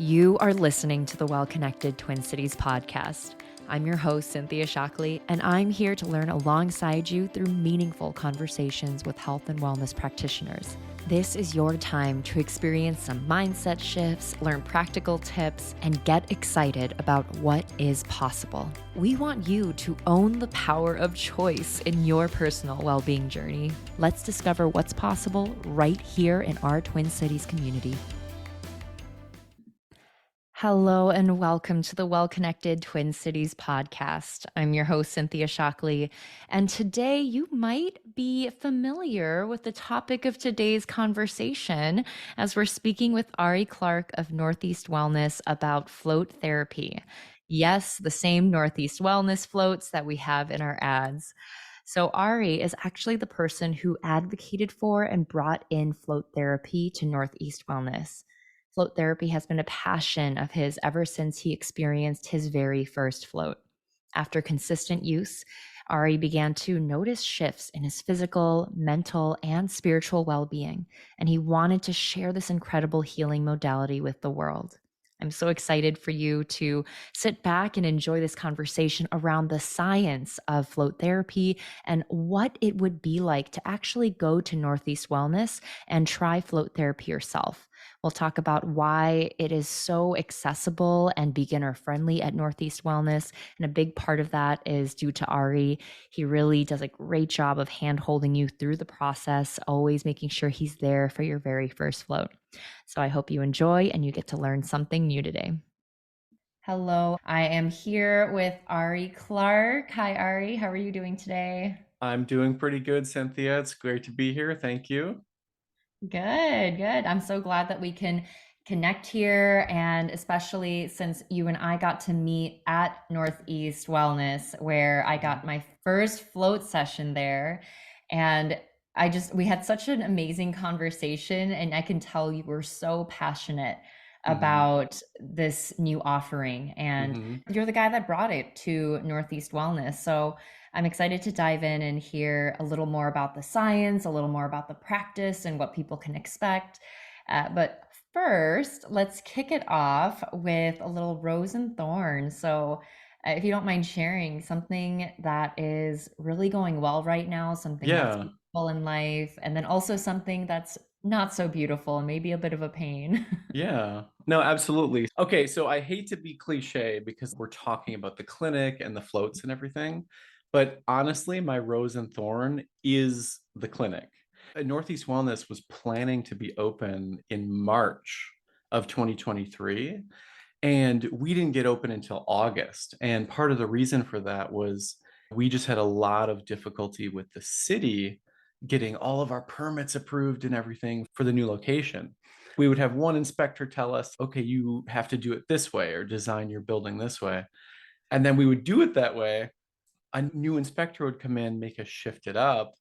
You are listening to the Well Connected Twin Cities podcast. I'm your host, Cynthia Shockley, and I'm here to learn alongside you through meaningful conversations with health and wellness practitioners. This is your time to experience some mindset shifts, learn practical tips, and get excited about what is possible. We want you to own the power of choice in your personal well-being journey. Let's discover what's possible right here in our Twin Cities community. Hello and welcome to the Well Connected Twin Cities podcast. I'm your host, Cynthia Shockley, and today you might be familiar with the topic of today's conversation as we're speaking with Ari Clark of Northeast Wellness about float therapy. Yes, the same Northeast Wellness floats that we have in our ads. So Ari is actually the person who advocated for and brought in float therapy to Northeast Wellness. Float therapy has been a passion of his ever since he experienced his very first float. After consistent use, Ari began to notice shifts in his physical, mental, and spiritual well-being, and he wanted to share this incredible healing modality with the world. I'm so excited for you to sit back and enjoy this conversation around the science of float therapy and what it would be like to actually go to Northeast Wellness and try float therapy yourself. We'll talk about why it is so accessible and beginner friendly at Northeast Wellness. And a big part of that is due to Ari. He really does a great job of hand holding you through the process, always making sure he's there for your very first float. So I hope you enjoy and you get to learn something new today. Hello, I am here with Ari Clark. Hi, Ari. How are you doing today? I'm doing pretty good, Cynthia. It's great to be here. Thank you. Good, good. I'm so glad that we can connect here, and especially since you and I got to meet at Northeast Wellness, where I got my first float session there. And we had such an amazing conversation, and I can tell you were so passionate about this new offering. And you're the guy that brought it to Northeast Wellness. So I'm excited to dive in and hear a little more about the science, a little more about the practice and what people can expect. But first, let's kick it off with a little rose and thorn. So if you don't mind sharing something that is really going well right now, something that's Yeah. beautiful in life, and then also something that's not so beautiful and maybe a bit of a pain. Yeah. No, absolutely. Okay, so I hate to be cliche because we're talking about the clinic and the floats and everything, but honestly, my rose and thorn is the clinic. Northeast Wellness was planning to be open in March of 2023, and we didn't get open until August. And part of the reason for that was we just had a lot of difficulty with the city getting all of our permits approved and everything for the new location. We would have one inspector tell us, okay, you have to do it this way or design your building this way. And then we would do it that way. A new inspector would come in, make us shift it up.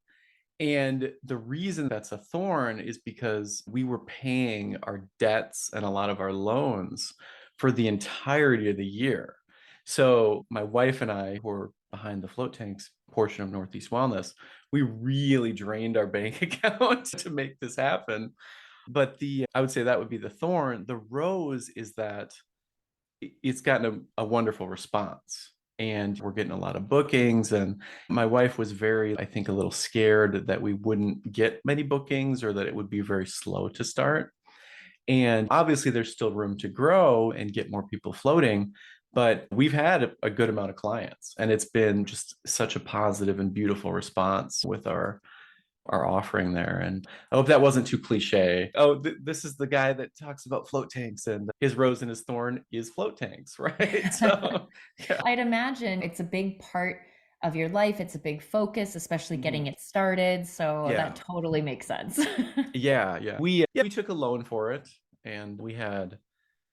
And the reason that's a thorn is because we were paying our debts and a lot of our loans for the entirety of the year. So my wife and I, who are behind the float tanks portion of Northeast Wellness, we really drained our bank account to make this happen. But I would say that would be the thorn. The rose is that it's gotten a wonderful response, and we're getting a lot of bookings. And my wife was very, I think, a little scared that we wouldn't get many bookings or that it would be very slow to start. And obviously there's still room to grow and get more people floating, but we've had a good amount of clients, and it's been just such a positive and beautiful response with our offering there. And I hope that wasn't too cliche. Oh, this is the guy that talks about float tanks, and his rose and his thorn is float tanks, right? So, yeah. I'd imagine it's a big part of your life. It's a big focus, especially getting it started. So that Yeah. totally makes sense. Yeah. We took a loan for it, and we had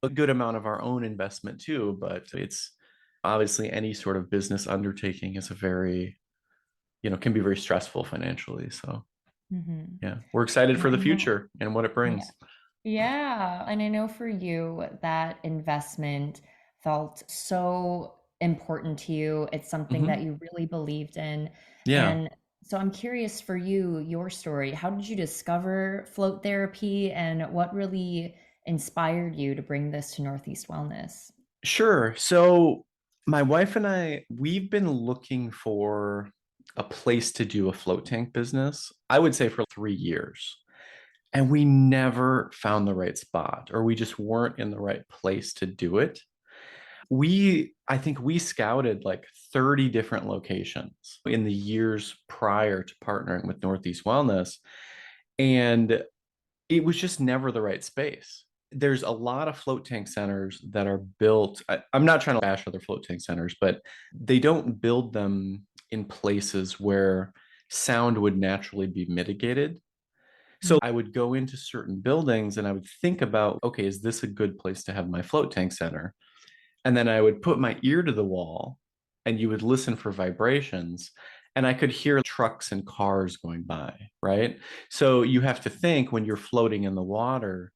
a good amount of our own investment too, but it's obviously any sort of business undertaking is a very, can be very stressful financially. So, Mhm. yeah, we're excited And for I the know, future and what it yeah. brings. Yeah. And I know for you that investment felt so important to you. It's something that Hmm. you really believed in. Yeah. And so I'm curious for you, your story. How did you discover float therapy and what really inspired you to bring this to Northeast Wellness? Sure. So my wife and I, we've been looking for a place to do a float tank business, I would say for 3 years. And we never found the right spot, or we just weren't in the right place to do it. I think we scouted like 30 different locations in the years prior to partnering with Northeast Wellness. And it was just never the right space. There's a lot of float tank centers that are built. I'm not trying to bash other float tank centers, but they don't build them in places where sound would naturally be mitigated. So I would go into certain buildings and I would think about, okay, is this a good place to have my float tank center? And then I would put my ear to the wall and you would listen for vibrations. And I could hear trucks and cars going by, right? So you have to think when you're floating in the water,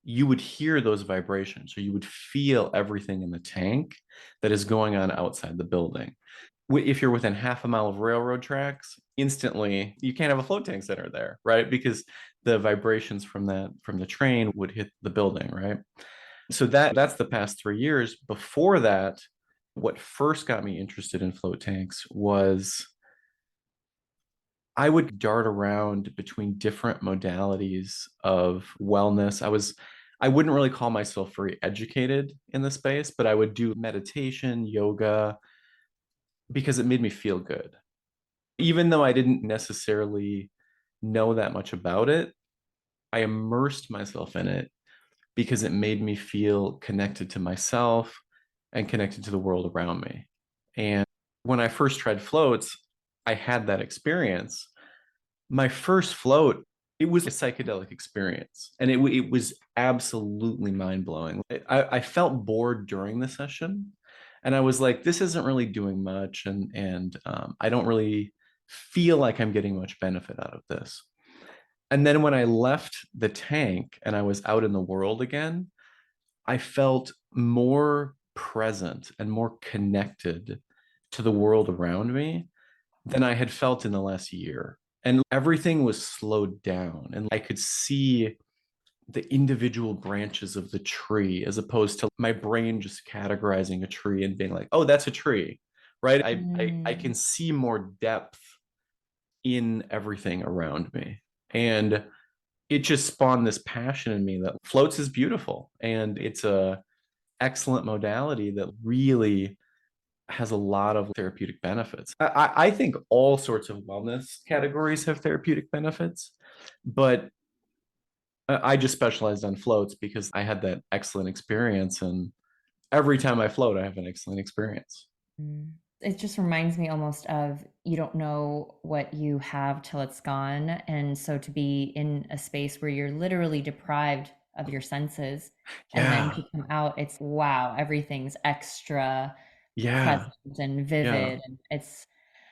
you would hear those vibrations. So you would feel everything in the tank that is going on outside the building. If you're within half a mile of railroad tracks, instantly you can't have a float tank center there, right? Because the vibrations from the train would hit the building, right? So that's the past 3 years. Before that, what first got me interested in float tanks was I would dart around between different modalities of wellness. I wouldn't really call myself very educated in the space, but I would do meditation, yoga, because it made me feel good. Even though I didn't necessarily know that much about it, I immersed myself in it because it made me feel connected to myself and connected to the world around me. And when I first tried floats, I had that experience. My first float, it was a psychedelic experience, and it was absolutely mind blowing. I felt bored during the session, and I was like, this isn't really doing much, and I don't really feel like I'm getting much benefit out of this. And then when I left the tank and I was out in the world again, I felt more present and more connected to the world around me than I had felt in the last year. And everything was slowed down, and I could see the individual branches of the tree as opposed to my brain just categorizing a tree and being like, oh, that's a tree, right? I can Mm. see more depth in everything around me. And it just spawned this passion in me that floats is beautiful and it's a excellent modality that really has a lot of therapeutic benefits. I think all sorts of wellness categories have therapeutic benefits, but I just specialized on floats because I had that excellent experience. And every time I float, I have an excellent experience. Mm. It just reminds me almost of you don't know what you have till it's gone. And so to be in a space where you're literally deprived of your senses and then Yeah. to come out, it's wow, everything's extra Yeah. present and Yeah. vivid. And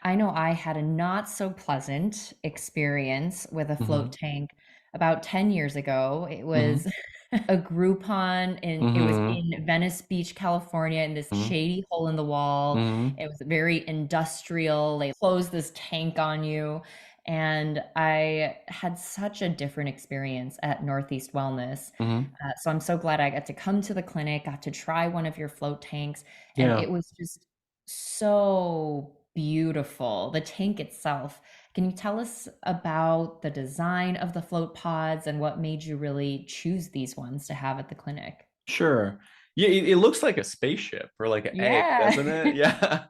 I know I had a not so pleasant experience with a float Hmm. tank about 10 years ago. It Hmm. was a Groupon and it was Hmm. in Venice Beach, California, in this shady hole in the wall. Hmm. It was very industrial. They closed this tank on you. And I had such a different experience at Northeast Wellness. Hmm. So I'm so glad I got to come to the clinic, got to try one of your float tanks, and Yeah. it was just so beautiful. The tank itself. Can you tell us about the design of the float pods and what made you really choose these ones to have at the clinic? Sure. Yeah, it looks like a spaceship or like an egg, Yeah. doesn't it? Yeah.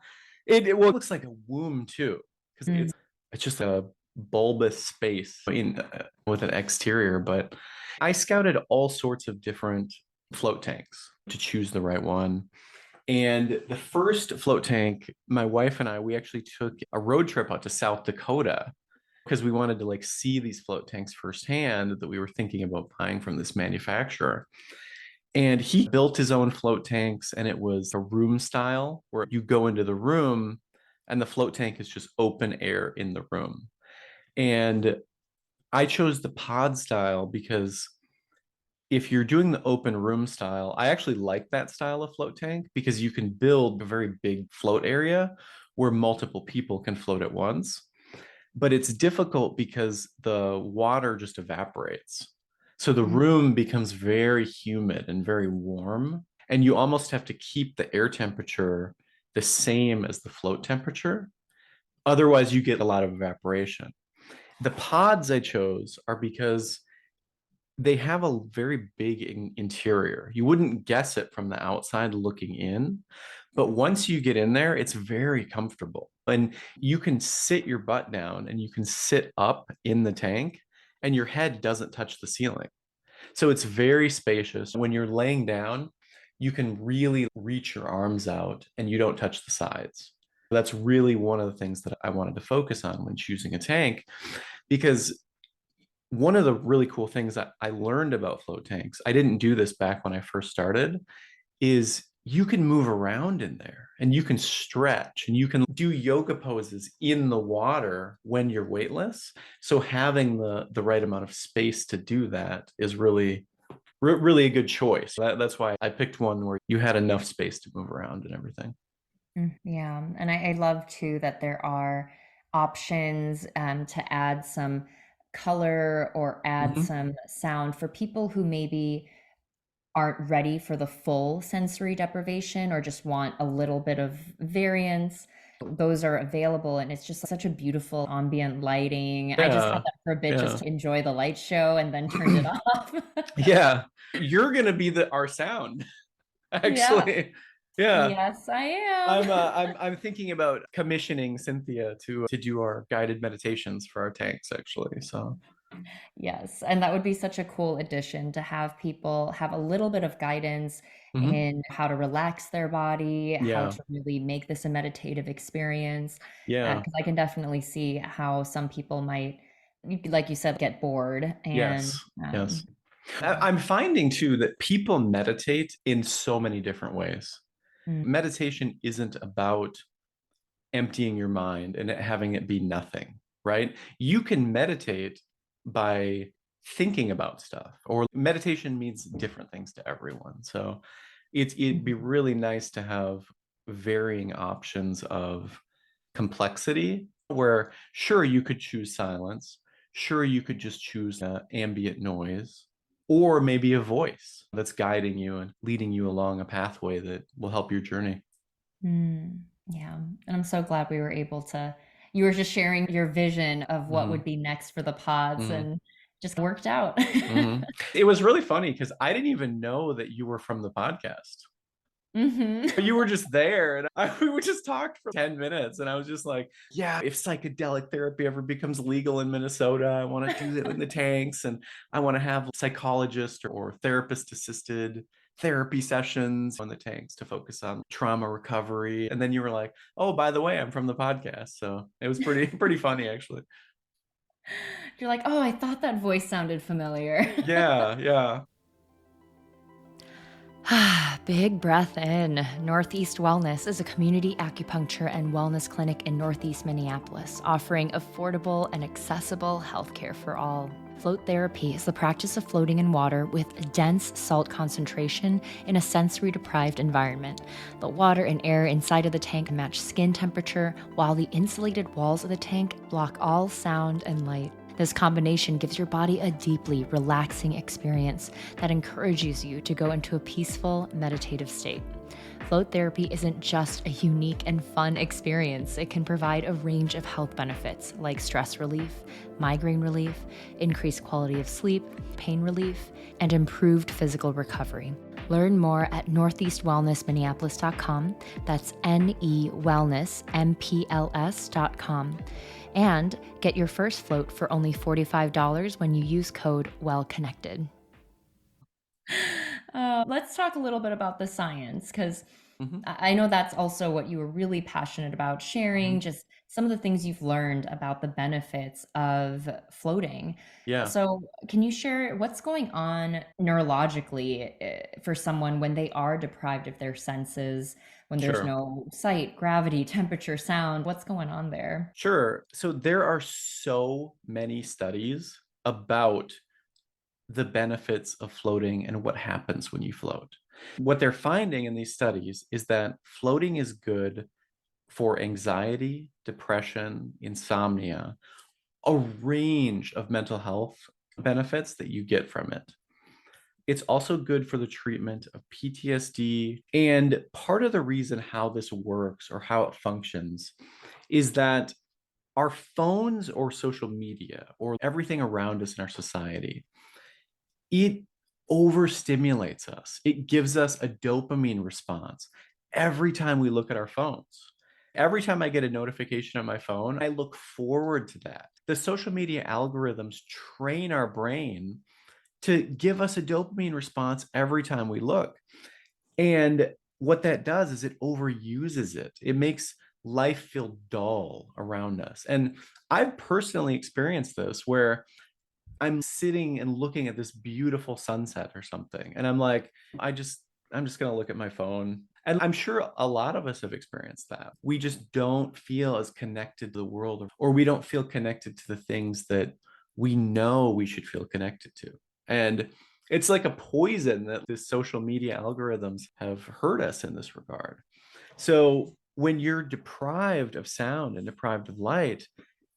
Well, it looks like a womb too, because Mm. it's just a bulbous space with an exterior. But I scouted all sorts of different float tanks to choose the right one. And the first float tank, my wife and I, we actually took a road trip out to South Dakota because we wanted to like see these float tanks firsthand that we were thinking about buying from this manufacturer. And he built his own float tanks, and it was a room style where you go into the room and the float tank is just open air in the room. And I chose the pod style because if you're doing the open room style, I actually like that style of float tank because you can build a very big float area where multiple people can float at once. But it's difficult because the water just evaporates. So the Mm. room becomes very humid and very warm, and you almost have to keep the air temperature the same as the float temperature. Otherwise, you get a lot of evaporation. The pods I chose are because they have a very big interior. You wouldn't guess it from the outside looking in, but once you get in there, it's very comfortable. And you can sit your butt down and you can sit up in the tank, and your head doesn't touch the ceiling. So it's very spacious. When you're laying down, you can really reach your arms out and you don't touch the sides. That's really one of the things that I wanted to focus on when choosing a tank, because one of the really cool things that I learned about float tanks, I didn't do this back when I first started, is you can move around in there and you can stretch and you can do yoga poses in the water when you're weightless. So having the right amount of space to do that is really a good choice. That's why I picked one where you had enough space to move around and everything. Yeah, and I love too that there are options to add some color or add Hmm. some sound for people who maybe aren't ready for the full sensory deprivation or just want a little bit of variance. Those are available, and it's just such a beautiful ambient lighting. I just had Yeah, that for a bit just yeah. to enjoy the light show and then turned it off. Yeah, you're gonna be the our sound, Yeah. actually. Yeah. Yes, I I'm am. uh, I'm I'm thinking about commissioning Cynthia to do our guided meditations for our tanks, actually. So, Yes, and that would be such a cool addition to have people have a little bit of guidance mhm. in how to relax their body, how Yeah, to really make this a meditative experience. yeah, Because I can definitely see how some people might, like you said, get bored. And yes, yes. yeah. I'm finding too that people meditate in so many different ways. Mm, Meditation isn't about emptying your mind and having it be nothing, right? You can meditate by thinking about stuff, or meditation means different things to everyone. So it'd be mhm. really nice to have varying options of complexity where sure you could choose silence, sure you could just choose ambient noise, or maybe a voice that's guiding you and leading you along a pathway that will help your journey. Yeah. And I'm so glad we were able to, you were just sharing your vision of what would Hmm. be next for the pods Hmm. and just worked out. Hmm. It was really funny because I didn't even know that you were from the podcast. Hmm. You were just there, and we just talked for 10 minutes, and I was just like, yeah, if psychedelic therapy ever becomes legal in Minnesota, I want to do it in the tanks, and I want to have psychologist or therapist assisted therapy sessions on the tanks to focus on trauma recovery. And then you were like, oh, by the way, I'm from the podcast. So it was pretty funny, actually. You're like, oh, I thought that voice sounded familiar. Yeah, yeah. Big breath in. Northeast Wellness is a community acupuncture and wellness clinic in Northeast Minneapolis, offering affordable and accessible healthcare for all. Float therapy is the practice of floating in water with dense salt concentration in a sensory deprived environment. The water and air inside of the tank match skin temperature, while the insulated walls of the tank block all sound and light. This combination gives your body a deeply relaxing experience that encourages you to go into a peaceful, meditative state. Float therapy isn't just a unique and fun experience. It can provide a range of health benefits like stress relief, migraine relief, increased quality of sleep, pain relief, and improved physical recovery. Learn more at northeastwellnessminneapolis.com. That's NEWellnessMPLS.com. And get your first float for only $45 when you use code WELLCONNECTED. Let's talk a little bit about the science because Hmm. I know that's also what you were really passionate about sharing, Hmm. just some of the things you've learned about the benefits of floating. Yeah, So, can you share what's going on neurologically for someone when they are deprived of their senses, when there's sure. no sight, gravity, temperature, sound? What's going on there? Sure. So there are so many studies about the benefits of floating and what happens when you float. What they're finding in these studies is that floating is good for anxiety, depression, insomnia, a range of mental health benefits that you get from it. It's also good for the treatment of PTSD. And part of the reason how this works or how it functions is that our phones or social media or everything around us in our society, it overstimulates us. It gives us a dopamine response every time we look at our phones. Every time I get a notification on my phone, I look forward to that. The social media algorithms train our brain to give us a dopamine response every time we look. And what that does is it overuses it. It makes life feel dull around us. And I've personally experienced this where I'm sitting and looking at this beautiful sunset or something. And I'm like, I'm just going to look at my phone. And I'm sure a lot of us have experienced that. We just don't feel as connected to the world, or we don't feel connected to the things that we know we should feel connected to. And it's like a poison that the social media algorithms have hurt us in this regard. So when you're deprived of sound and deprived of light,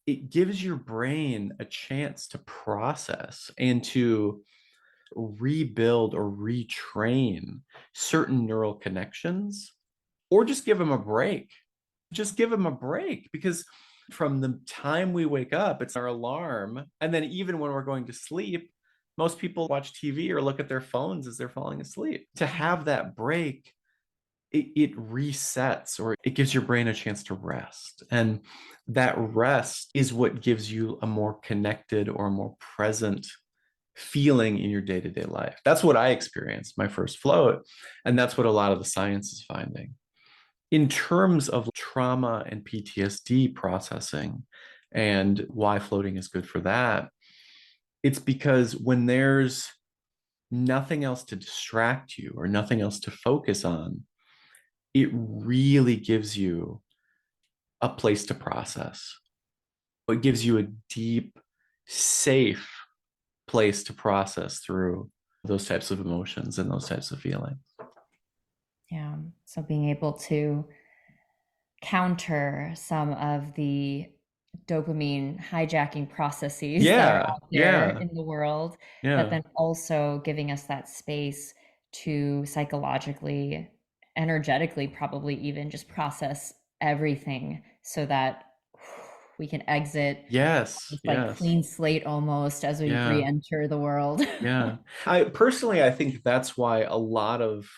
it gives your brain a chance to process and to rebuild or retrain certain neural connections, or just give them a break. Just give them a break, because from the time we wake up, it's our alarm. And then even when we're going to sleep, most people watch TV or look at their phones as they're falling asleep. To have that break, it resets, or it gives your brain a chance to rest. And that rest is what gives you a more connected or a more present feeling in your day-to-day life. That's what I experienced my first float. And that's what a lot of the science is finding. In terms of trauma and PTSD processing and why floating is good for that, it's because when there's nothing else to distract you or nothing else to focus on, it really gives you a place to process. It gives you a deep, safe place to process through those types of emotions and those types of feelings. Yeah. So being able to counter some of the dopamine hijacking processes that are Yeah, out there yeah, in the world, but yeah. then also giving us that space to psychologically, energetically, probably even just process everything so that we can exit Yes, with like yes. clean slate almost as we Yeah, re-enter the world. yeah. I think that's why a lot of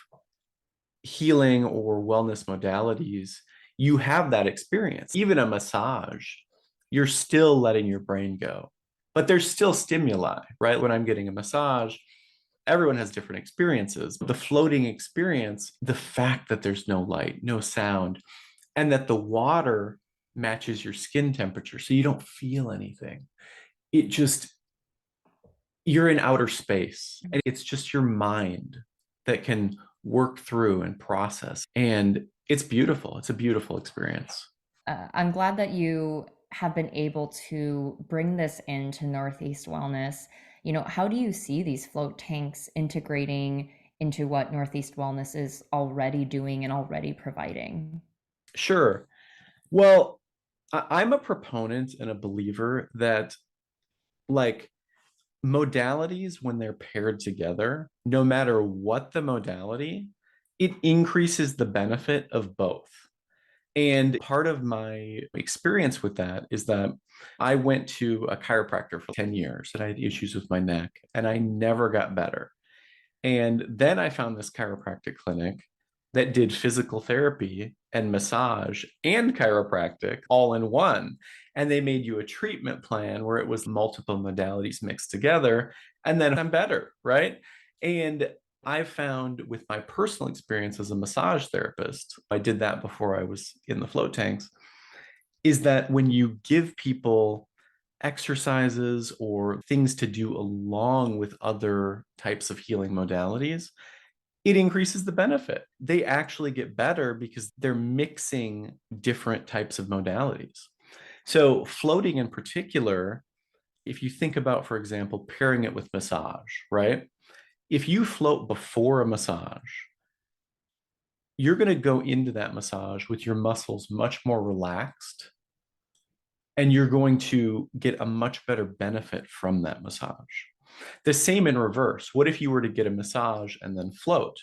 healing or wellness modalities, you have that experience. Even a massage, you're still letting your brain go, but there's still stimuli, right? When I'm getting a massage, everyone has different experiences. The floating experience, the fact that there's no light, no sound, and that the water matches your skin temperature so you don't feel anything. It just, you're in outer space and it's just your mind that can work through and process. And it's beautiful. It's a beautiful experience. I'm glad that you have been able to bring this into Northeast Wellness. How do you see these float tanks integrating into what Northeast Wellness is already doing and already providing? Sure. Well, I'm a proponent and a believer that, like, modalities, when they're paired together, no matter what the modality, it increases the benefit of both. And part of my experience with that is that I went to a chiropractor for 10 years and I had issues with my neck and I never got better. And then I found this chiropractic clinic that did physical therapy and massage and chiropractic all in one. And they made you a treatment plan where it was multiple modalities mixed together. And then I'm better, right? And I found with my personal experience as a massage therapist, I did that before I was in the float tanks, is that when you give people exercises or things to do along with other types of healing modalities, it increases the benefit. They actually get better because they're mixing different types of modalities. So, floating in particular, if you think about, for example, pairing it with massage, right? If you float before a massage, you're going to go into that massage with your muscles much more relaxed, and you're going to get a much better benefit from that massage. The same in reverse. What if you were to get a massage and then float?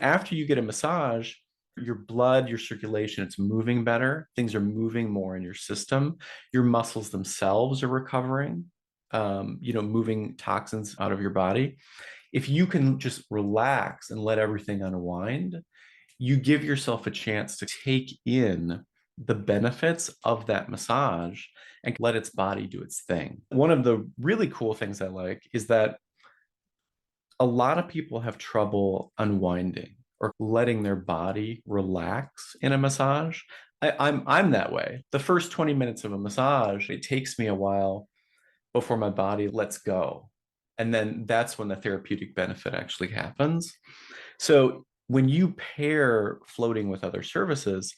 After you get a massage, your blood, your circulation, it's moving better. Things are moving more in your system. Your muscles themselves are recovering, moving toxins out of your body. If you can just relax and let everything unwind, you give yourself a chance to take in the benefits of that massage and let its body do its thing. One of the really cool things I like is that a lot of people have trouble unwinding or letting their body relax in a massage. I'm that way. The first 20 minutes of a massage, it takes me a while before my body lets go. And then that's when the therapeutic benefit actually happens. So when you pair floating with other services,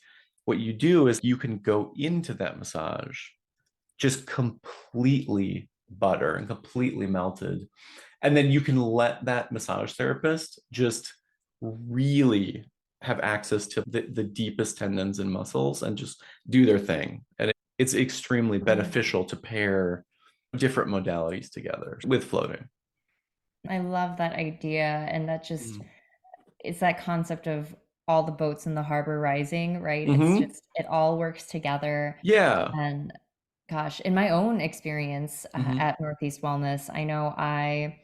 what you do is you can go into that massage just completely butter and completely melted. And then you can let that massage therapist just really have access to the deepest tendons and muscles and just do their thing. And it's extremely beneficial to pair different modalities together with floating. I love that idea. And that just, Mm. it's that concept of all the boats in the harbor rising, right? It's Mm-hmm. just, it all works together. Yeah. And gosh, in my own experience Mm-hmm. at Northeast Wellness, I know I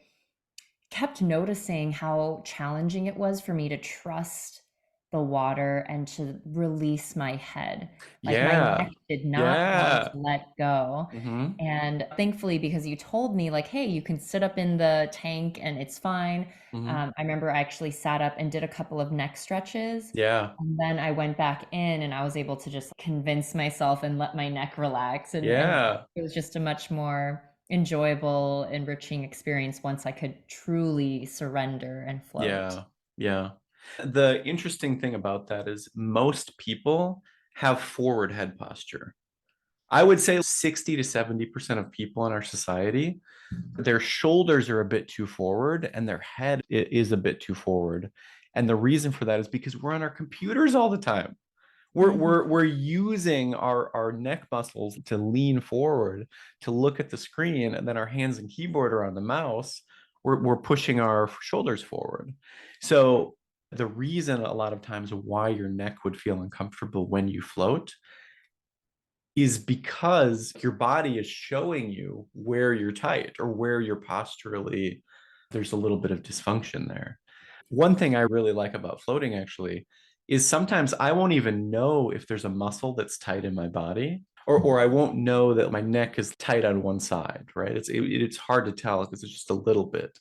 kept noticing how challenging it was for me to trust the water and to release my head. Like my neck Yeah. did not want to Yeah. let go. Mm-hmm. And thankfully, because you told me, like, hey, you can sit up in the tank and it's fine. Mm-hmm. I remember I actually sat up and did a couple of neck stretches. Yeah. And then I went back in and I was able to just convince myself and let my neck relax. And Yeah. it was just a much more enjoyable, enriching experience once I could truly surrender and float. Yeah. Yeah. The interesting thing about that is most people have forward head posture. I would say 60 to 70% of people in our society, their shoulders are a bit too forward and their head is a bit too forward. And the reason for that is because we're on our computers all the time. We're Mhm. we're we're using our neck muscles to lean forward to look at the screen, and then our hands and keyboard are on the mouse. We're pushing our shoulders forward. So the reason a lot of times why your neck would feel uncomfortable when you float is because your body is showing you where you're tight or where you're posturally, there's a little bit of dysfunction there. One thing I really like about floating actually is sometimes I won't even know if there's a muscle that's tight in my body, or I won't know that my neck is tight on one side, right? It's hard to tell because it's just a little bit.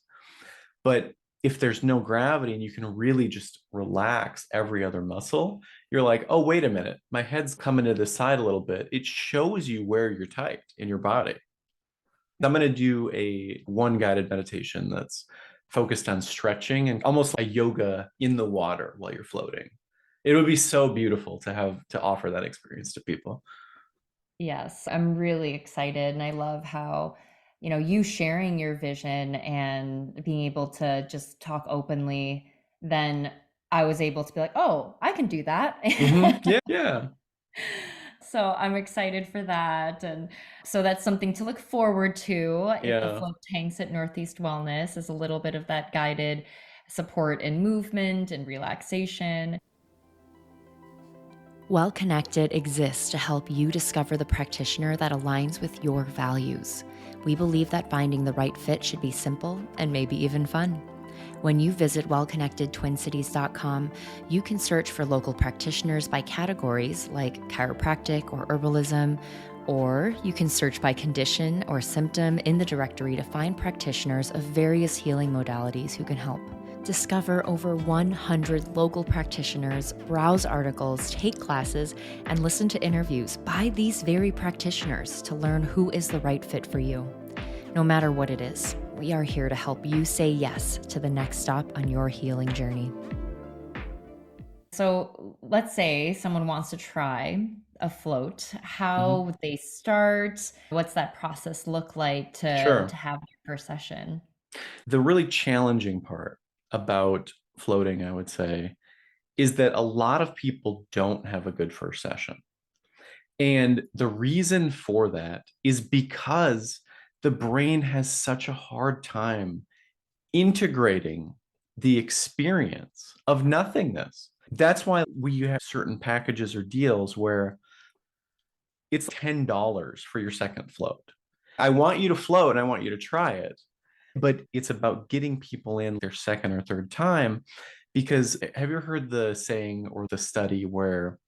But if there's no gravity and you can really just relax every other muscle, you're like, oh, wait a minute, my head's coming to the side a little bit. It shows you where you're tight in your body. I'm going to do a one guided meditation that's focused on stretching and almost like yoga in the water while you're floating. It would be so beautiful to have to offer that experience to people. Yes, I'm really excited. And I love how, you sharing your vision and being able to just talk openly, then I was able to be like, oh, I can do that. Yeah, yeah, So I'm excited for that. And so that's something to look forward to at the yeah. float tanks at Northeast Wellness is a little bit of that guided support and movement and relaxation. Well Connected exists to help you discover the practitioner that aligns with your values. We believe that finding the right fit should be simple and maybe even fun. When you visit wellconnectedtwincities.com, you can search for local practitioners by categories like chiropractic or herbalism, or you can search by condition or symptom in the directory to find practitioners of various healing modalities who can help. Discover over 100 local practitioners, browse articles, take classes, and listen to interviews by these very practitioners to learn who is the right fit for you. No matter what it is, we are here to help you say yes to the next stop on your healing journey. So let's say someone wants to try a float. How Mhm. would they start? What's that process look like to Sure. have your first session? The really challenging part about floating, I would say, is that a lot of people don't have a good first session. And the reason for that is because the brain has such a hard time integrating the experience of nothingness. That's why we have certain packages or deals where it's $10 for your second float. I want you to float and I want you to try it, but it's about getting people in their second or third time. Because have you heard the saying or the study where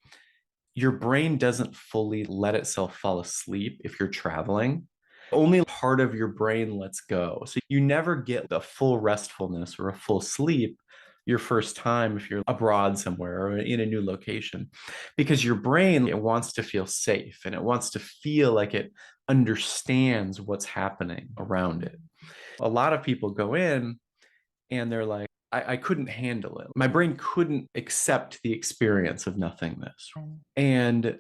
your brain doesn't fully let itself fall asleep if you're traveling? Only part of your brain lets go. So you never get the full restfulness or a full sleep your first time if you're abroad somewhere or in a new location, because your brain, it wants to feel safe and it wants to feel like it understands what's happening around it. A lot of people go in and they're like, I couldn't handle it. My brain couldn't accept the experience of nothingness. And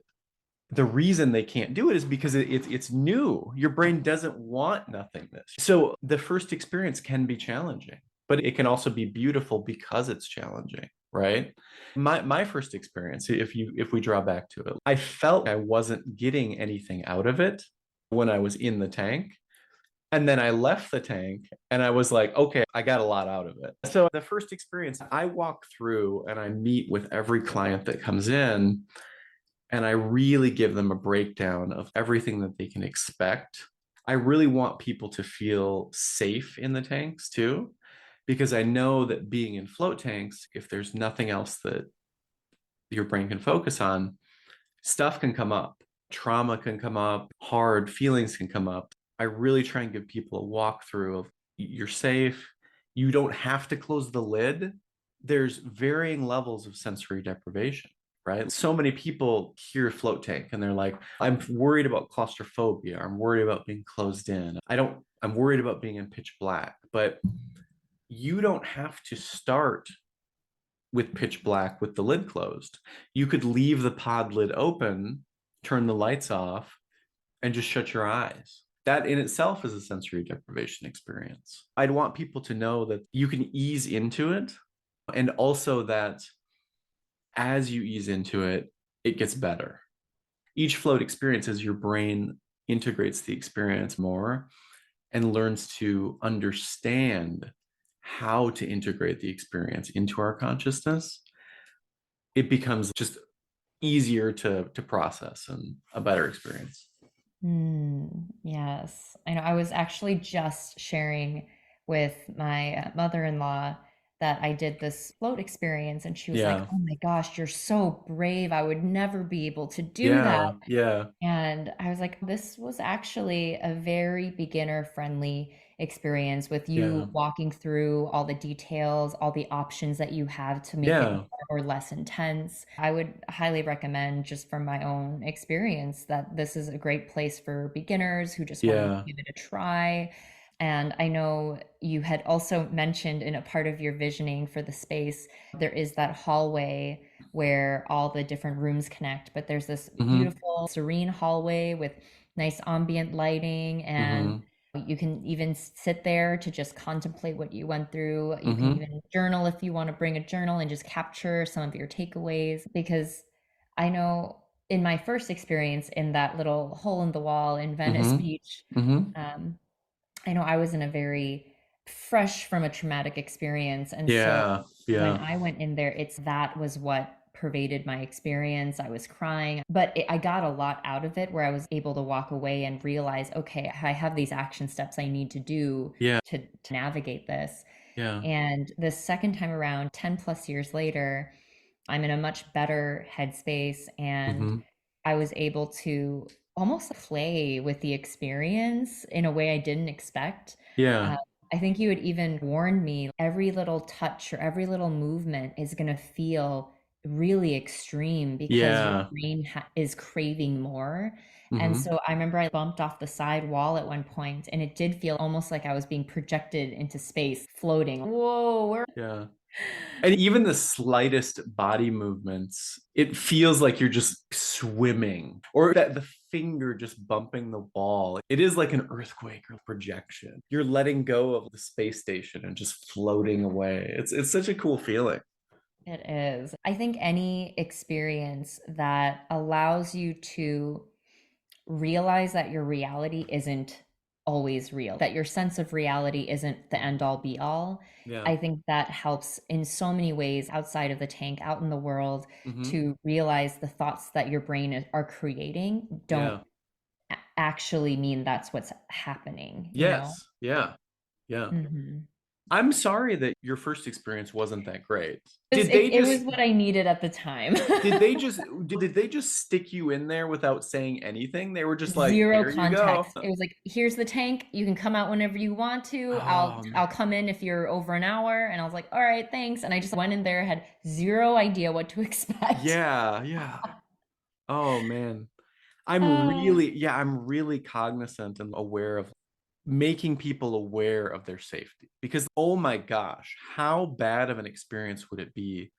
the reason they can't do it is because it's new. Your brain doesn't want nothingness. So the first experience can be challenging, but it can also be beautiful because it's challenging, right? My first experience, if we draw back to it, I felt I wasn't getting anything out of it when I was in the tank. And then I left the tank and I was like, okay, I got a lot out of it. So the first experience, I walk through and I meet with every client that comes in and I really give them a breakdown of everything that they can expect. I really want people to feel safe in the tanks too, because I know that being in float tanks, if there's nothing else that your brain can focus on, stuff can come up, trauma can come up, hard feelings can come up. I really try and give people a walkthrough of you're safe. You don't have to close the lid. There's varying levels of sensory deprivation, right? So many people hear float tank and they're like, I'm worried about claustrophobia. I'm worried about being closed in. I'm worried about being in pitch black. But you don't have to start with pitch black with the lid closed. You could leave the pod lid open, turn the lights off, and just shut your eyes. That in itself is a sensory deprivation experience. I'd want people to know that you can ease into it, and also that as you ease into it, it gets better. Each float experience, as your brain integrates the experience more and learns to understand how to integrate the experience into our consciousness, it becomes just easier to process and a better experience. Yes. I know I was actually just sharing with my mother-in-law that I did this float experience, and she was like, Yeah. "Oh my gosh, you're so brave. I would never be able to do that." Yeah. Yeah. And I was like, this was actually a very beginner friendly experience with Yeah. you walking through all the details, all the options that you have to make it Yeah. more or less intense. I would highly recommend, just from my own experience, that this is a great place for beginners who just want to Yeah. give it a try. And I know you had also mentioned in a part of your visioning for the space, there is that hallway where all the different rooms connect, but there's this Mm-hmm. beautiful, serene hallway with nice ambient lighting, and Mm-hmm. you can even sit there to just contemplate what you went through. You can Mm-hmm. even journal if you want to bring a journal and just capture some of your takeaways. Because I know in my first experience in that little hole in the wall in Venice Mm-hmm. Beach, Mm-hmm. um, I know I was in a very fresh from a traumatic experience. And so Yeah. when Yeah. I went in there, that was what pervaded my experience. I was crying, but I got a lot out of it, where I was able to walk away and realize, okay, I have these action steps I need to do Yeah. to navigate this. Yeah. And the second time around, 10 plus years later, I'm in a much better headspace, and Mm-hmm. I was able to almost play with the experience in a way I didn't expect. Yeah. Uh, I think you had even warned me every little touch or every little movement is going to feel really extreme because your Yeah. brain is craving more. And Mm-hmm. so I remember I bumped off the side wall at one point, and it did feel almost like I was being projected into space, floating. Whoa, where? Yeah. And even the slightest body movements, it feels like you're just swimming, or that the finger just bumping the wall. It is like an earthquake or projection. You're letting go of the space station and just floating away. It's such a cool feeling. It is. I think any experience that allows you to realize that your reality isn't always real, that your sense of reality isn't the end all be all. Yeah. I think that helps in so many ways outside of the tank, out in the world, Hmm. to realize the thoughts that your brain are creating don't Yeah. actually mean that's what's happening, you know? Yes. Yeah. Yeah. Mhm. I'm sorry that your first experience wasn't that great. It was, Did it, they it was just what I needed at the time. did they just did they just stick you in there without saying anything? They were just like, Zero "Here you go." context. It was like, here's the tank. You can come out whenever you want to. I'll Oh I'll man. come in if you're over an hour. And I was like, all right, thanks. And I just went in there, had zero idea what to expect. Yeah, yeah. Oh man. Uh, I'm really cognizant and aware of making people aware of their safety because oh my gosh, how bad of an experience would it be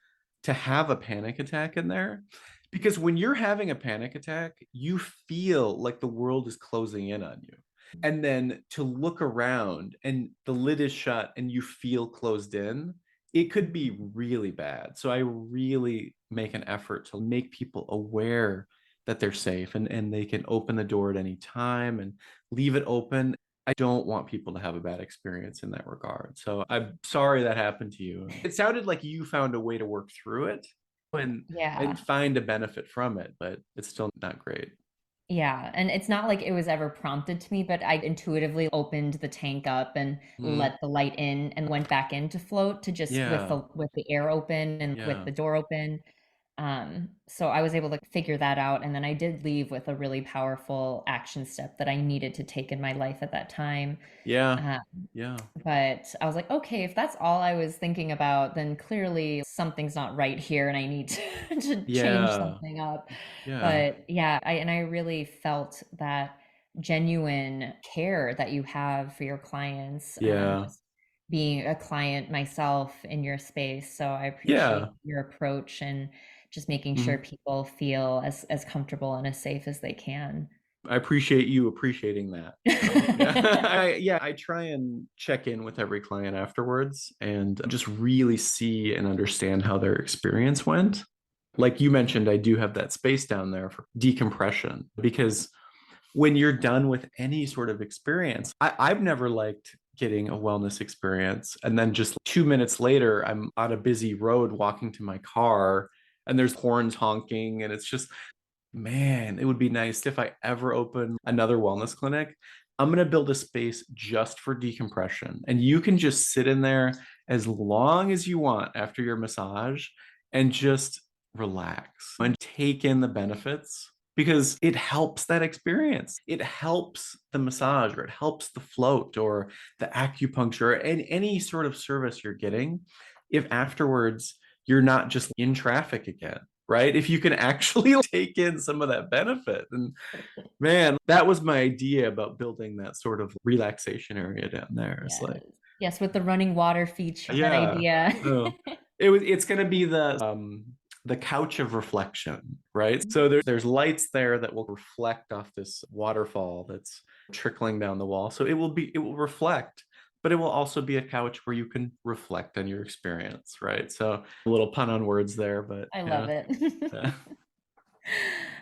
to have a panic attack in there? Because when you're having a panic attack, you feel like the world is closing in on you. And then to look around and the lid is shut and you feel closed in, it could be really bad. So I really make an effort to make people aware that they're safe and they can open the door at any time and leave it open. I don't want people to have a bad experience in that regard. So I'm sorry that happened to you. It sounded like you found a way to work through it and yeah. find a benefit from it, but it's still not great. Yeah, and it's not like it was ever prompted to me, but I intuitively opened the tank up and Mhm. let the light in and went back into float to just Yeah. with the air open and with Yeah. the door open. So I was able to figure that out, and then I did leave with a really powerful action step that I needed to take in my life at that time. Yeah. Uh, Yeah. but I was like, okay, if that's all I was thinking about, then clearly something's not right here and I need to change Yeah. something up. Yeah. But yeah, I really felt that genuine care that you have for your clients, Yeah. just being a client myself in your space. So I appreciate Yeah. your approach and just making sure Mhm. people feel as comfortable and as safe as they can. I appreciate you appreciating that. So yeah, I try and check in with every client afterwards and just really see and understand how their experience went. Like you mentioned, I do have that space down there for decompression because when you're done with any sort of experience, I've never liked getting a wellness experience and then just 2 minutes later, I'm on a busy road walking to my car and there's horns honking and it's just man, it would be nice if I ever open another wellness clinic. I'm going to build a space just for decompression. And you can just sit in there as long as you want after your massage and just relax and take in the benefits because it helps that experience. It helps the massage or it helps the float or the acupuncture and any sort of service you're getting. If afterwards you're not just in traffic again, right? If you can actually take in some of that benefit. And man, that was my idea about building that sort of relaxation area down there. It's Yes. like, Yes, with the running water feature, that yeah. idea. Oh. It's gonna be the couch of reflection, right? So there's lights there that will reflect off this waterfall that's trickling down the wall. So it will reflect, but it will also be a couch where you can reflect on your experience, right? So a little pun on words there, but I love yeah. it.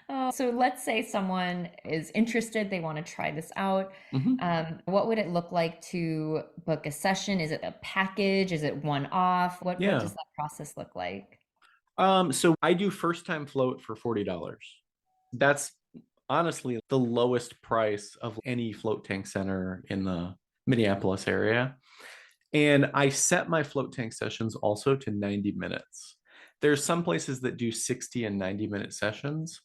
Oh, so let's say someone is interested, they want to try this out. Mhm. What would it look like to book a session? Is it a package? Is it one off? What does Yeah. that process look like? So I do first time float for $40. That's honestly the lowest price of any float tank center in the Minneapolis area. And I set my float tank sessions also to 90 minutes. There's some places that do 60 and 90-minute sessions,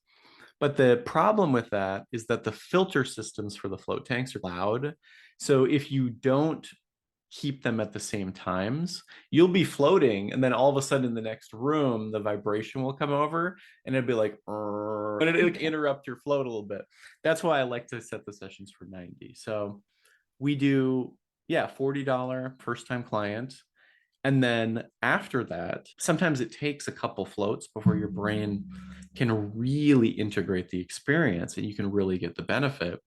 but the problem with that is that the filter systems for the float tanks are loud. So if you don't keep them at the same times, you'll be floating, and then all of a sudden in the next room, the vibration will come over and it'll be like, "Rrrr," and it'll interrupt your float a little bit. That's why I like to set the sessions for 90. So we do, yeah, $40 first time client. And then after that, sometimes it takes a couple floats before your brain can really integrate the experience and you can really get the benefit.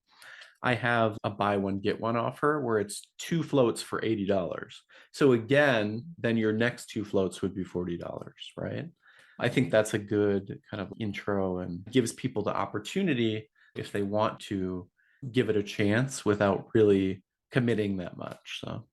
I have a buy one, get one offer where it's two floats for $80. So again, then your next two floats would be $40, right? I think that's a good kind of intro and gives people the opportunity if they want to give it a chance without really committing that much. So,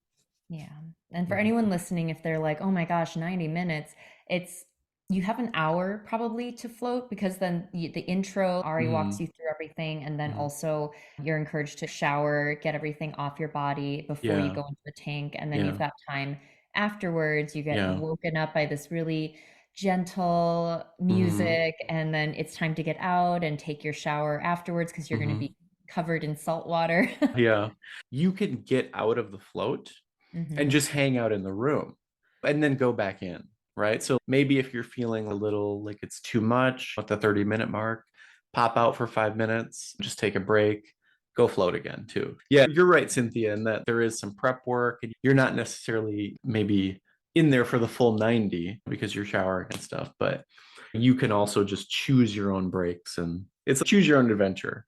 Yeah. And for mhm. anyone listening, if they're like, oh my gosh, 90 minutes, it's you have an hour probably to float because then the intro, Ari walks Mhm. you through everything. And then Mhm. also you're encouraged to shower, get everything off your body before you Yeah. go into the tank. And then you've Yeah. got time afterwards. You get Yeah. woken up by this really gentle Mhm. music. And then it's time to get out and take your shower afterwards because you're going to Mhm. be covered in salt water. Yeah. You can get out of the float and Hmm. just hang out in the room and then go back in, right? So maybe if you're feeling a little like it's too much at the 30-minute mark, pop out for 5 minutes, just take a break, go float again too. Yeah, you're right, Cynthia, in that there is some prep work and you're not necessarily maybe in there for the full 90 because you're showering and stuff, but you can also just choose your own breaks and it's choose your own adventure.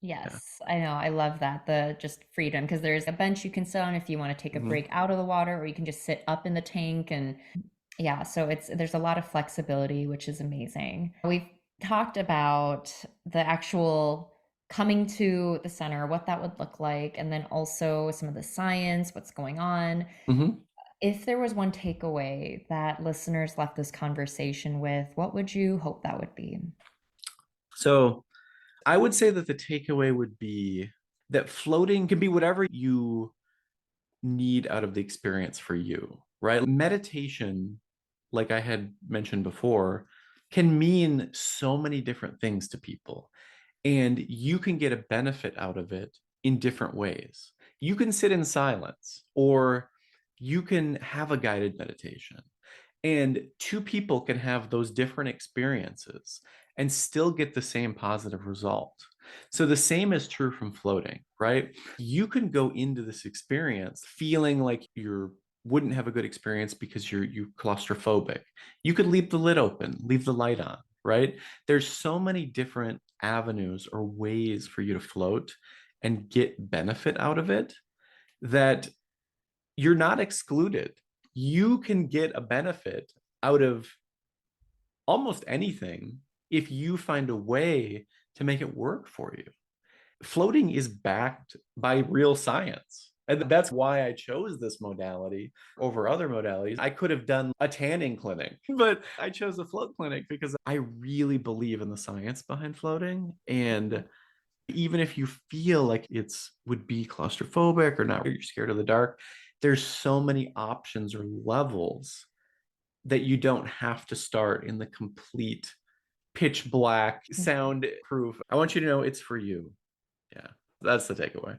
Yeah. Yes, I know. I love that. The just freedom because there's a bench you can sit on if you want to take a Mhm. break out of the water, or you can just sit up in the tank. And yeah, so there's a lot of flexibility, which is amazing. We've talked about the actual coming to the center, what that would look like, and then also some of the science, what's going on. Mhm. If there was one takeaway that listeners left this conversation with, what would you hope that would be? So I would say that the takeaway would be that floating can be whatever you need out of the experience for you, right? Meditation, like I had mentioned before, can mean so many different things to people. And you can get a benefit out of it in different ways. You can sit in silence, or you can have a guided meditation. And two people can have those different experiences and still get the same positive result. So the same is true from floating, right? You can go into this experience feeling like you wouldn't have a good experience because you claustrophobic. You could leave the lid open, leave the light on, right? There's so many different avenues or ways for you to float and get benefit out of it that you're not excluded. You can get a benefit out of almost anything if you find a way to make it work for you. Floating is backed by real science. And that's why I chose this modality over other modalities. I could have done a tanning clinic, but I chose a float clinic because I really believe in the science behind floating. And even if you feel like it's would be claustrophobic or not, you're scared of the dark, there's so many options or levels that you don't have to start in the complete pitch black sound proof. I want you to know it's for you. Yeah, that's the takeaway. I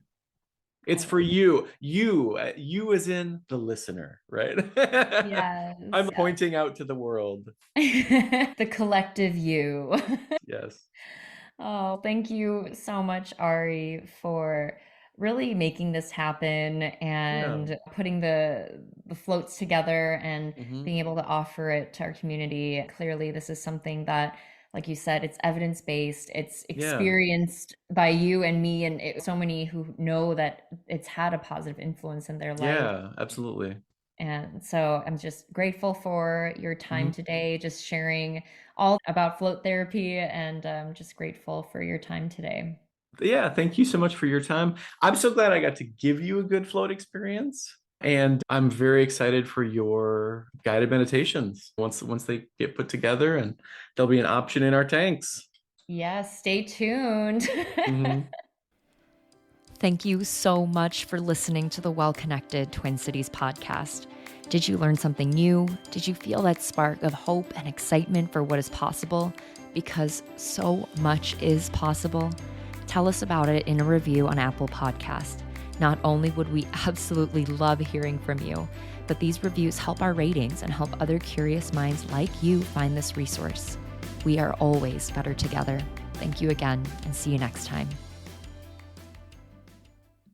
It's for love it. you as in the listener, right? I'm Yes, pointing out to the world. yes. The collective you. Yes. Oh, thank you so much, Ari, for really making this happen Yeah. and putting the floats together and Hmm. being able to offer it to our community. Clearly, this is something that, like you said, it's evidence-based, it's Yeah. experienced by you and me, and so many who know that it's had a positive influence in their life. Yeah, absolutely. And so I'm just grateful for your time Hmm. today, just sharing all about float therapy, and I'm just grateful for your time today. Yeah, thank you so much for your time. I'm so glad I got to give you a good float experience. And I'm very excited for your guided meditations once they get put together and there'll be an option in our tanks. Yes, stay tuned. Hmm. Thank you so much for listening to the Well Connected Twin Cities podcast. Did you learn something new? Did you feel that spark of hope and excitement for what is possible? Because so much is possible. Tell us about it in a review on Apple Podcast. Not only would we absolutely love hearing from you, but these reviews help our ratings and help other curious minds like you find this resource. We are always better together. Thank you again, and see you next time.